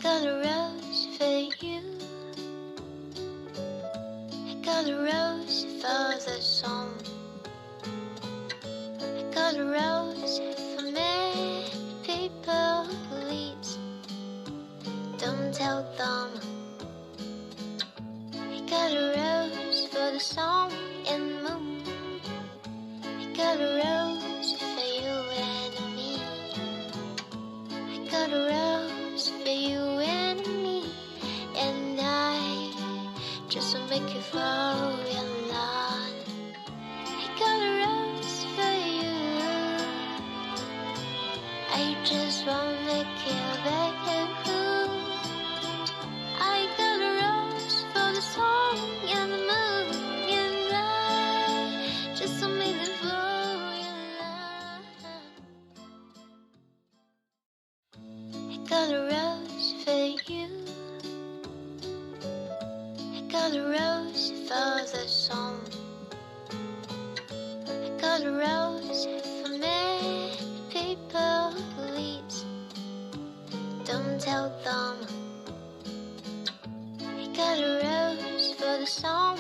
got a rose for you. I got a rose for the song. I got a rose for many people. Please don't tell them. I got a rose for the sun and the moon. I got a rose for you and me. I got a rose for you and me, and I just to make you fall in love. I got a rose for you. I just wanna give back to you. I got a rose for the sun and the moon, and I just to make you fall in love. I got a rose for you. I got a rose for the sun. I got a rose for many people. Please don't tell them. I got a rose for the sun